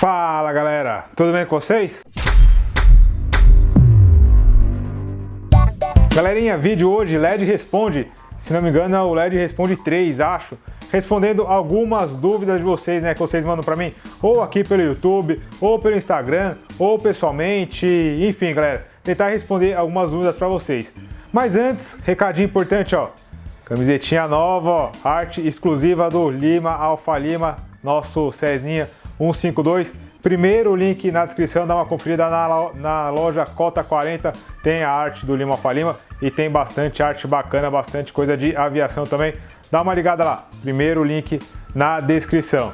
Fala galera, tudo bem com vocês? Galerinha, vídeo hoje, LED Responde, se não me engano é o LED Responde 3, acho, respondendo algumas dúvidas de vocês, né, que vocês mandam pra mim, ou aqui pelo YouTube, ou pelo Instagram, ou pessoalmente, enfim galera, tentar responder algumas dúvidas pra vocês. Mas antes, recadinho importante, ó, camisetinha nova, ó, arte exclusiva do Lima Alfa Lima, nosso Cesninha 152, primeiro link na descrição, dá uma conferida na loja Cota 40, tem a arte do Lima Alfa Lima e tem bastante arte bacana, bastante coisa de aviação também, dá uma ligada lá, primeiro link na descrição.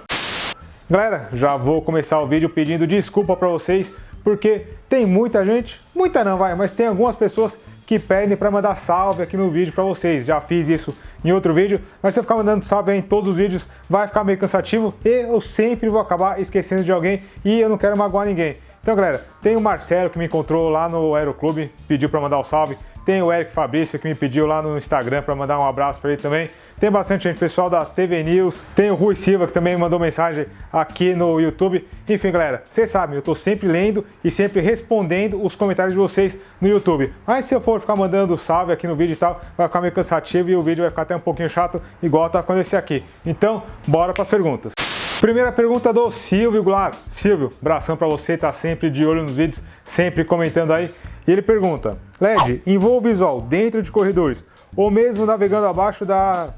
Galera, já vou começar o vídeo pedindo desculpa para vocês, porque tem muita gente, muita não vai, mas tem algumas pessoas que pedem para mandar salve aqui no vídeo para vocês. Já fiz isso em outro vídeo, mas se eu ficar mandando salve aí em todos os vídeos vai ficar meio cansativo e eu sempre vou acabar esquecendo de alguém e eu não quero magoar ninguém. Então galera, tem o Marcelo que me encontrou lá no Aeroclube, pediu para mandar um salve. Tem o Eric Fabrício que me pediu lá no Instagram para mandar um abraço para ele também. Tem bastante gente, pessoal da TV News. Tem o Rui Silva que também mandou mensagem aqui no YouTube. Enfim, galera, vocês sabem, eu estou sempre lendo e sempre respondendo os comentários de vocês no YouTube. Mas se eu for ficar mandando salve aqui no vídeo e tal, vai ficar meio cansativo e o vídeo vai ficar até um pouquinho chato, igual tá com esse aqui. Então, bora para as perguntas. Primeira pergunta do Silvio Goulart. Silvio, abração para você, tá sempre de olho nos vídeos, sempre comentando aí. E ele pergunta, LED, em voo visual dentro de corredores ou mesmo navegando abaixo da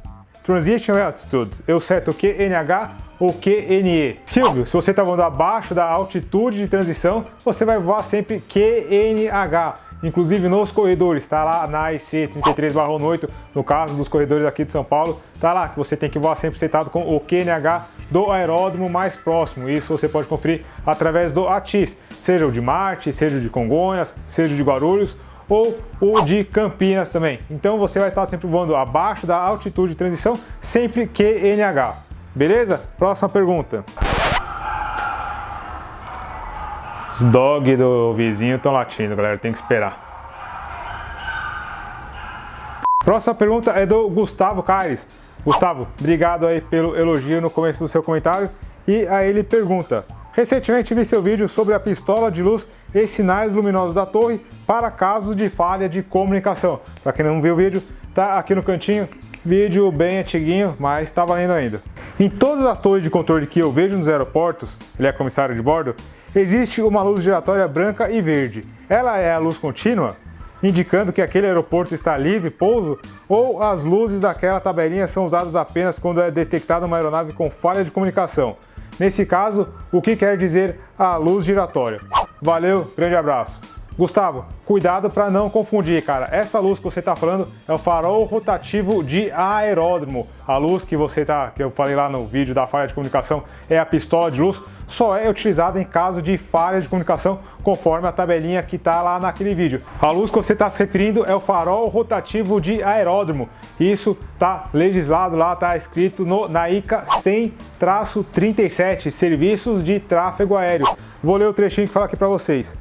Transition Altitude, eu seto QNH ou QNE? Silvio, se você está voando abaixo da altitude de transição, você vai voar sempre QNH. Inclusive nos corredores, está lá na IC 33/8, no caso dos corredores aqui de São Paulo, está lá que você tem que voar sempre setado com o QNH do aeródromo mais próximo. Isso você pode conferir através do ATIS, seja o de Marte, seja o de Congonhas, seja o de Guarulhos ou o de Campinas também. Então você vai estar sempre voando abaixo da altitude de transição, sempre QNH. Beleza? Próxima pergunta. Os dogs do vizinho estão latindo, galera, tem que esperar. Próxima pergunta é do Gustavo Caires. Gustavo, obrigado aí pelo elogio no começo do seu comentário. E aí ele pergunta, recentemente vi seu vídeo sobre a pistola de luz e sinais luminosos da torre para casos de falha de comunicação. Para quem não viu o vídeo, tá aqui no cantinho, vídeo bem antiguinho, mas tá valendo ainda. Em todas as torres de controle que eu vejo nos aeroportos, ele é comissário de bordo, existe uma luz giratória branca e verde. Ela é a luz contínua, indicando que aquele aeroporto está livre pouso, ou as luzes daquela tabelinha são usadas apenas quando é detectada uma aeronave com falha de comunicação. Nesse caso, o que quer dizer a luz giratória? Valeu, grande abraço. Gustavo, cuidado para não confundir, cara. Essa luz que você está falando é o farol rotativo de aeródromo. A luz que eu falei lá no vídeo da falha de comunicação é a pistola de luz, só é utilizada em caso de falha de comunicação, conforme a tabelinha que está lá naquele vídeo. A luz que você está se referindo é o farol rotativo de aeródromo. Isso está legislado lá, está escrito na ICA 100-37, Serviços de Tráfego Aéreo. Vou ler o trechinho que fala aqui para vocês.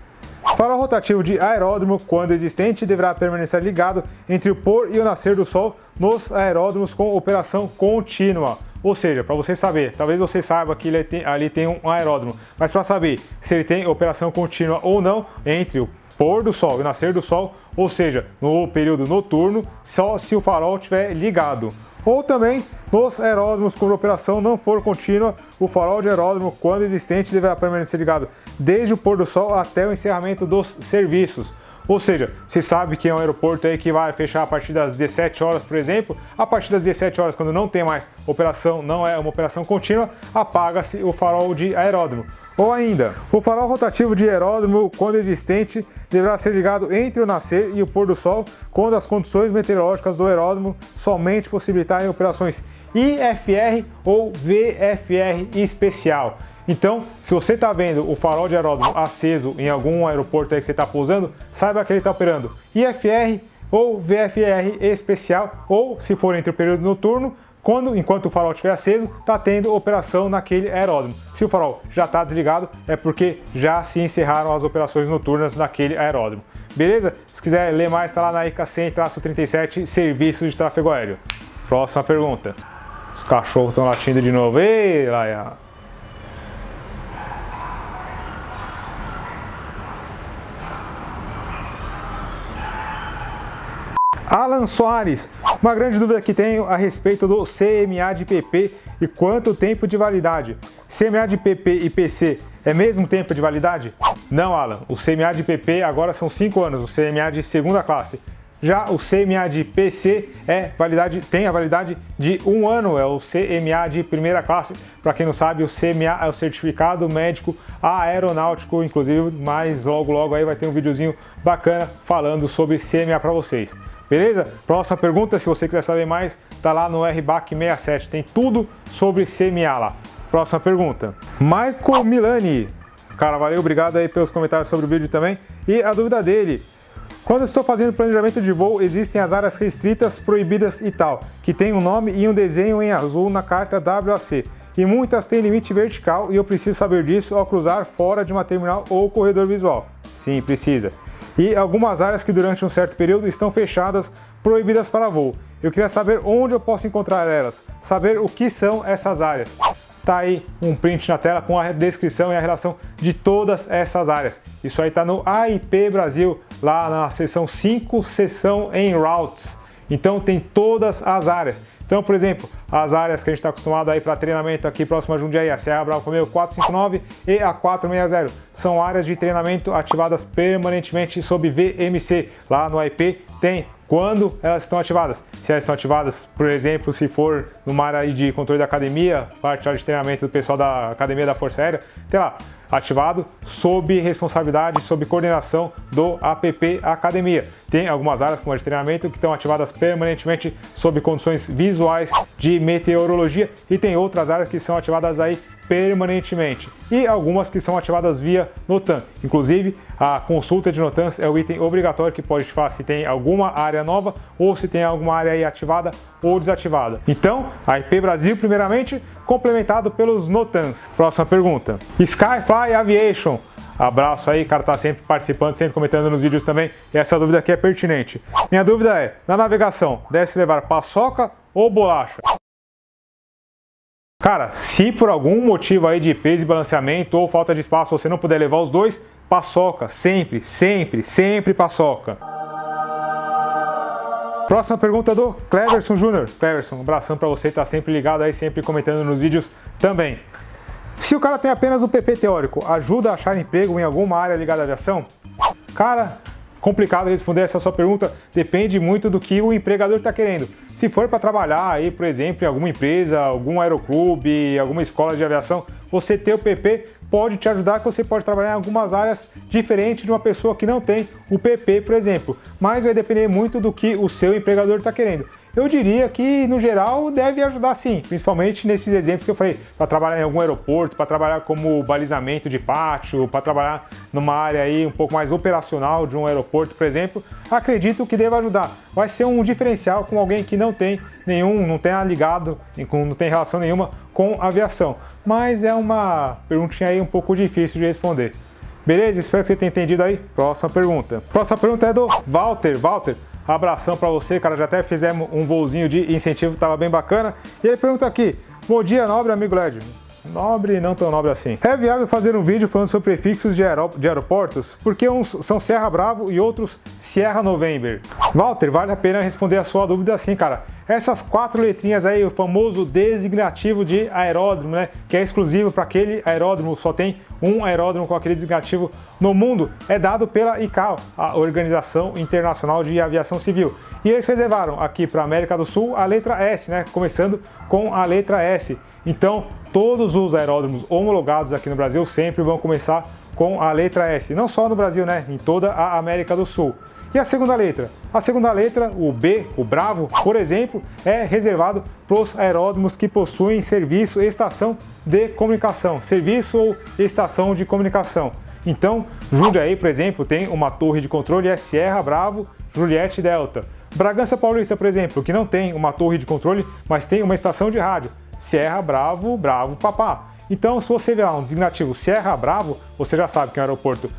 Farol rotativo de aeródromo, quando existente, deverá permanecer ligado entre o pôr e o nascer do sol nos aeródromos com operação contínua. Ou seja, para você saber, talvez você saiba que ali tem um aeródromo, mas para saber se ele tem operação contínua ou não, entre o pôr do sol e o nascer do sol, ou seja, no período noturno, só se o farol estiver ligado. Ou também, nos aeródromos cuja operação não for contínua, o farol de aeródromo, quando existente, deverá permanecer ligado desde o pôr do sol até o encerramento dos serviços. Ou seja, você sabe que é um aeroporto aí que vai fechar a partir das 17 horas, por exemplo, a partir das 17 horas, quando não tem mais operação, não é uma operação contínua, apaga-se o farol de aeródromo. Ou ainda, o farol rotativo de aeródromo, quando existente, deverá ser ligado entre o nascer e o pôr do sol, quando as condições meteorológicas do aeródromo somente possibilitarem operações IFR ou VFR especial. Então, se você está vendo o farol de aeródromo aceso em algum aeroporto aí que você está pousando, saiba que ele está operando IFR ou VFR especial, ou se for entre o período noturno, enquanto o farol estiver aceso, está tendo operação naquele aeródromo. Se o farol já está desligado, é porque já se encerraram as operações noturnas naquele aeródromo. Beleza? Se quiser ler mais, está lá na ICA 100-37, Serviços de Tráfego Aéreo. Próxima pergunta. Os cachorros estão latindo de novo. Ei, Laia! Alan Soares, uma grande dúvida que tenho a respeito do CMA de PP e quanto tempo de validade. CMA de PP e PC é mesmo tempo de validade? Não, Alan, o CMA de PP agora são 5 anos, o CMA de segunda classe. Já o CMA de PC tem a validade de 1 ano, é o CMA de primeira classe. Para quem não sabe, o CMA é o Certificado Médico Aeronáutico, inclusive, mas logo aí vai ter um videozinho bacana falando sobre CMA para vocês. Beleza? Próxima pergunta, se você quiser saber mais, tá lá no RBAC 67, tem tudo sobre CMA lá. Próxima pergunta. Michael Milani. Cara, valeu, obrigado aí pelos comentários sobre o vídeo também. E a dúvida dele: quando estou fazendo planejamento de voo, existem as áreas restritas, proibidas e tal, que tem um nome e um desenho em azul na carta WAC. E muitas têm limite vertical e eu preciso saber disso ao cruzar fora de uma terminal ou corredor visual. Sim, precisa. E algumas áreas que durante um certo período estão fechadas, proibidas para voo. Eu queria saber onde eu posso encontrar elas, saber o que são essas áreas. Tá aí um print na tela com a descrição e a relação de todas essas áreas. Isso aí tá no AIP Brasil, lá na seção 5, seção em Routes. Então tem todas as áreas. Então, por exemplo, as áreas que a gente está acostumado aí para treinamento aqui próximo a Jundiaí, a Serra Brava Comeu 459 e a 460, são áreas de treinamento ativadas permanentemente sob VMC. Lá no AIP tem quando elas estão ativadas. Se elas estão ativadas, por exemplo, se for numa área de controle da academia, parte de treinamento do pessoal da Academia da Força Aérea, tem lá, ativado sob responsabilidade, sob coordenação do APP Academia. Tem algumas áreas como a de treinamento que estão ativadas permanentemente sob condições visuais de meteorologia e tem outras áreas que são ativadas aí permanentemente e algumas que são ativadas via NOTAM. Inclusive, a consulta de NOTAMs é o item obrigatório que pode te falar se tem alguma área nova ou se tem alguma área aí ativada ou desativada. Então, a IP Brasil, primeiramente, complementado pelos NOTAMs. Próxima pergunta. Skyfly Aviation. Abraço aí, cara, tá sempre participando, sempre comentando nos vídeos também. E essa dúvida aqui é pertinente. Minha dúvida é, na navegação, deve-se levar paçoca ou bolacha? Cara, se por algum motivo aí de peso e balanceamento ou falta de espaço você não puder levar os dois, paçoca, sempre paçoca. Próxima pergunta do Cleverson Jr. Cleverson, um abração pra você, tá sempre ligado aí, sempre comentando nos vídeos também. Se o cara tem apenas o PP teórico, ajuda a achar emprego em alguma área ligada à aviação? Cara, complicado responder essa sua pergunta, depende muito do que o empregador está querendo. Se for para trabalhar aí, por exemplo, em alguma empresa, algum aeroclube, alguma escola de aviação, você ter o PP pode te ajudar, que você pode trabalhar em algumas áreas diferentes de uma pessoa que não tem o PP, por exemplo. Mas vai depender muito do que o seu empregador está querendo. Eu diria que, no geral, deve ajudar sim, principalmente nesses exemplos que eu falei, para trabalhar em algum aeroporto, para trabalhar como balizamento de pátio, para trabalhar numa área aí um pouco mais operacional de um aeroporto, por exemplo, acredito que deva ajudar. Vai ser um diferencial com alguém que não tem não tenha ligado, não tem relação nenhuma com aviação. Mas é uma perguntinha aí um pouco difícil de responder. Beleza? Espero que você tenha entendido aí. Próxima pergunta. Próxima pergunta é do Walter. Walter, abração pra você, cara. Já até fizemos um voozinho de incentivo, tava bem bacana. E ele pergunta aqui: bom dia, nobre amigo LED. Nobre, não tão nobre assim. É viável fazer um vídeo falando sobre prefixos de aeroportos? Porque uns são Serra Bravo e outros Sierra November. Walter, vale a pena responder a sua dúvida assim, cara. Essas 4 letrinhas aí, o famoso designativo de aeródromo, né? Que é exclusivo para aquele aeródromo, só tem um aeródromo com aquele designativo no mundo, é dado pela ICAO, a Organização Internacional de Aviação Civil. E eles reservaram aqui para a América do Sul a letra S, né? Começando com a letra S. Então, todos os aeródromos homologados aqui no Brasil sempre vão começar com a letra S. Não só no Brasil, né? Em toda a América do Sul. E a segunda letra? A segunda letra, o B, o Bravo, por exemplo, é reservado para os aeródromos que possuem serviço e estação de comunicação. Serviço ou estação de comunicação. Então, Jundiaí, por exemplo, tem uma torre de controle, é Sierra Bravo, Juliette Delta. Bragança Paulista, por exemplo, que não tem uma torre de controle, mas tem uma estação de rádio, Sierra Bravo, Bravo Papá. Então, se você ver um designativo Sierra Bravo, você já sabe que é um aeroporto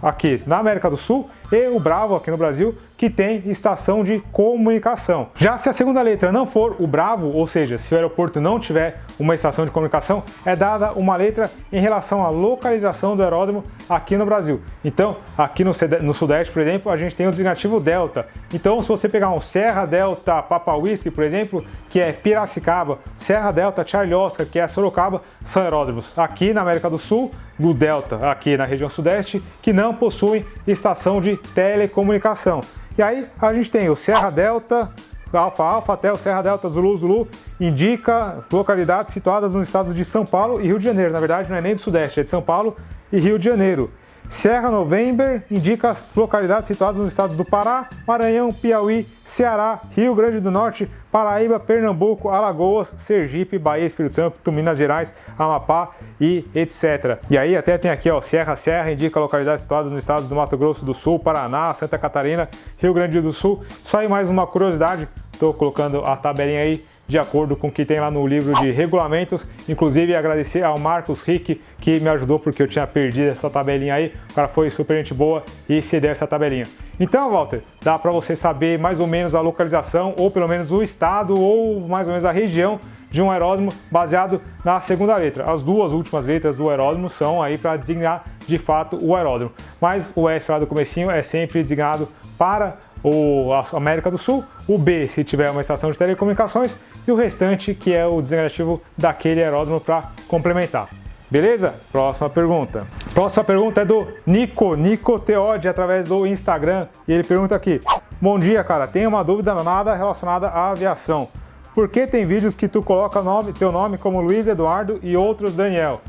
aqui na América do Sul, e o Bravo aqui no Brasil, que tem estação de comunicação. Já se a segunda letra não for o Bravo, ou seja, se o aeroporto não tiver uma estação de comunicação, é dada uma letra em relação à localização do aeródromo aqui no Brasil. Então, aqui no Sudeste, por exemplo, a gente tem o designativo Delta. Então, se você pegar um Serra Delta Papa Whisky, por exemplo, que é Piracicaba, Serra Delta Charlie Oscar, que é Sorocaba, são aeródromos aqui na América do Sul, do Delta, aqui na região Sudeste, que não possuem estação de telecomunicação. E aí a gente tem o Serra Delta, Alfa Alfa até o Serra Delta Zulu Zulu, indica localidades situadas nos estados de São Paulo e Rio de Janeiro. Na verdade, não é nem do Sudeste, é de São Paulo e Rio de Janeiro. Serra November indica as localidades situadas nos estados do Pará, Maranhão, Piauí, Ceará, Rio Grande do Norte, Paraíba, Pernambuco, Alagoas, Sergipe, Bahia, Espírito Santo, Minas Gerais, Amapá e etc. E aí até tem aqui, ó, Serra indica localidades situadas nos estados do Mato Grosso do Sul, Paraná, Santa Catarina, Rio Grande do Sul. Só aí mais uma curiosidade, estou colocando a tabelinha aí de acordo com o que tem lá no livro de regulamentos. Inclusive agradecer ao Marcos Rick, que me ajudou porque eu tinha perdido essa tabelinha aí. O cara foi super gente boa e cedeu essa tabelinha. Então, Walter, dá para você saber mais ou menos a localização, ou pelo menos o estado, ou mais ou menos a região de um aeródromo baseado na segunda letra. As duas últimas letras do aeródromo são aí para designar de fato o aeródromo. Mas o S lá do comecinho é sempre designado para a América do Sul, o B se tiver uma estação de telecomunicações e o restante que é o designativo daquele aeródromo para complementar. Beleza? Próxima pergunta. Próxima pergunta é do Nico Teode através do Instagram e ele pergunta aqui: bom dia, cara, tenho uma dúvida nada relacionada à aviação. Por que tem vídeos que tu coloca teu nome como Luiz Eduardo e outros Daniel?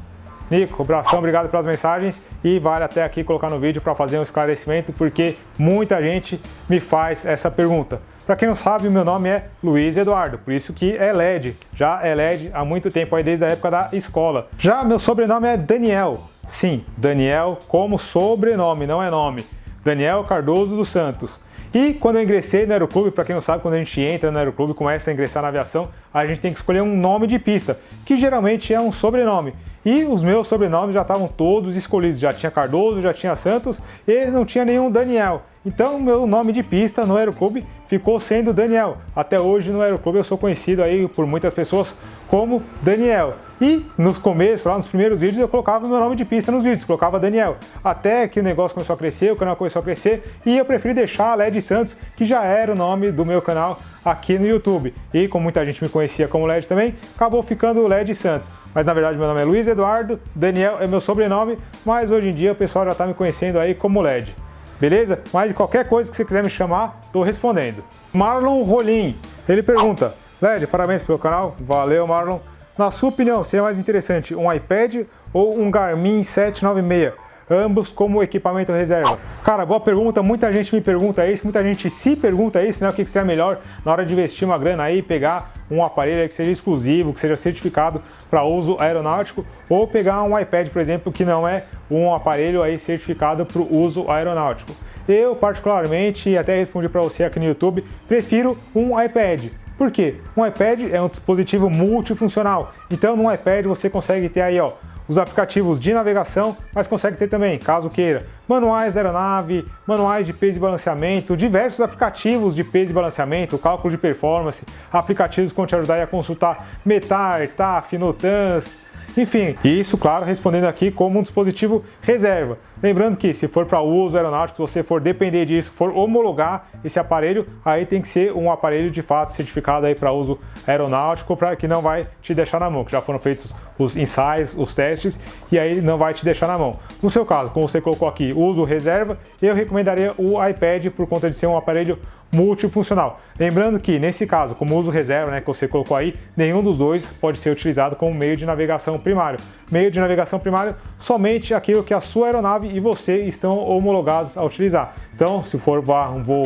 Nico, abração, obrigado pelas mensagens e vale até aqui colocar no vídeo para fazer um esclarecimento porque muita gente me faz essa pergunta. Para quem não sabe, o meu nome é Luiz Eduardo, por isso que é LED, já é LED há muito tempo, aí desde a época da escola. Já meu sobrenome é Daniel, sim, Daniel como sobrenome, não é nome, Daniel Cardoso dos Santos. E quando eu ingressei no Aeroclube, para quem não sabe, quando a gente entra no Aeroclube e começa a ingressar na aviação, a gente tem que escolher um nome de pista, que geralmente é um sobrenome. E os meus sobrenomes já estavam todos escolhidos, já tinha Cardoso, já tinha Santos e não tinha nenhum Daniel. Então, meu nome de pista no Aeroclube ficou sendo Daniel. Até hoje no Aeroclube eu sou conhecido aí por muitas pessoas como Daniel. E nos começos, lá nos primeiros vídeos, eu colocava meu nome de pista nos vídeos, colocava Daniel. Até que o negócio começou a crescer, o canal começou a crescer e eu preferi deixar LED Santos, que já era o nome do meu canal aqui no YouTube. E como muita gente me conhecia como LED também, acabou ficando LED Santos. Mas na verdade meu nome é Luiz Eduardo, Daniel é meu sobrenome, mas hoje em dia o pessoal já está me conhecendo aí como LED. Beleza? Mas de qualquer coisa que você quiser me chamar, estou respondendo. Marlon Rolim, ele pergunta: LED, parabéns pelo canal, valeu Marlon. Na sua opinião, seria mais interessante um iPad ou um Garmin 796? Ambos como equipamento reserva? Cara, boa pergunta, muita gente me pergunta isso, muita gente se pergunta isso, né? O que seria melhor na hora de investir uma grana aí, pegar um aparelho que seja exclusivo, que seja certificado para uso aeronáutico, ou pegar um iPad, por exemplo, que não é um aparelho aí certificado para o uso aeronáutico. Eu, particularmente, e até respondi para você aqui no YouTube, prefiro um iPad. Por quê? Um iPad é um dispositivo multifuncional, então no iPad você consegue ter aí, ó, os aplicativos de navegação, mas consegue ter também, caso queira, manuais da aeronave, manuais de peso e balanceamento, diversos aplicativos de peso e balanceamento, cálculo de performance, aplicativos que vão te ajudar a consultar METAR, TAF, NOTANS, enfim, isso, claro, respondendo aqui como um dispositivo reserva. Lembrando que se for para uso aeronáutico, se você for depender disso, for homologar esse aparelho, aí tem que ser um aparelho de fato certificado aí para uso aeronáutico, para que não vai te deixar na mão, que já foram feitos os ensaios, os testes, e aí não vai te deixar na mão. No seu caso, como você colocou aqui, uso reserva, eu recomendaria o iPad por conta de ser um aparelho multifuncional. Lembrando que nesse caso, como uso reserva, né, que você colocou aí, nenhum dos dois pode ser utilizado como meio de navegação primário. Meio de navegação primário, somente aquilo que a sua aeronave e você estão homologados a utilizar. Então, se for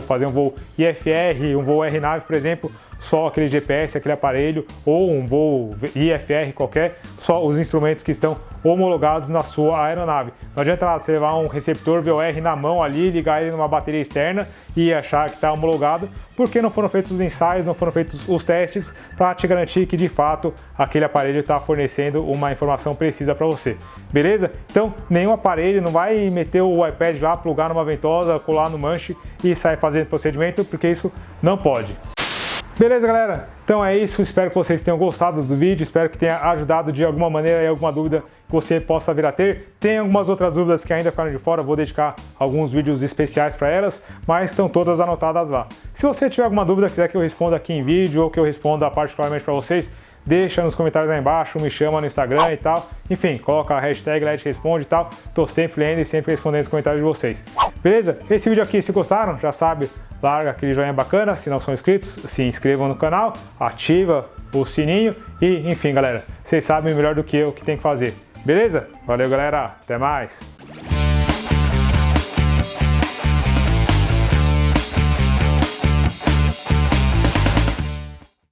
fazer um voo IFR, um voo RNAV, por exemplo, só aquele GPS, aquele aparelho, ou um voo IFR qualquer, só os instrumentos que estão homologados na sua aeronave. Não adianta nada você levar um receptor VOR na mão ali, ligar ele numa bateria externa e achar que está homologado, porque não foram feitos os ensaios, não foram feitos os testes para te garantir que de fato aquele aparelho está fornecendo uma informação precisa para você. Beleza? Então, nenhum aparelho, não vai meter o iPad lá, plugar numa ventosa, colar no manche e sair fazendo procedimento, porque isso não pode. Beleza, galera? Então é isso, espero que vocês tenham gostado do vídeo, espero que tenha ajudado de alguma maneira e alguma dúvida que você possa vir a ter. Tem algumas outras dúvidas que ainda ficaram de fora, vou dedicar alguns vídeos especiais para elas, mas estão todas anotadas lá. Se você tiver alguma dúvida, quiser que eu responda aqui em vídeo ou que eu responda particularmente para vocês, deixa nos comentários aí embaixo, me chama no Instagram e tal. Enfim, coloca a hashtag LedResponde e tal. Tô sempre lendo e sempre respondendo os comentários de vocês. Beleza? Esse vídeo aqui, se gostaram, já sabe, larga aquele joinha bacana. Se não são inscritos, se inscrevam no canal, ativa o sininho e, enfim, galera, vocês sabem melhor do que eu o que tem que fazer. Beleza? Valeu, galera. Até mais.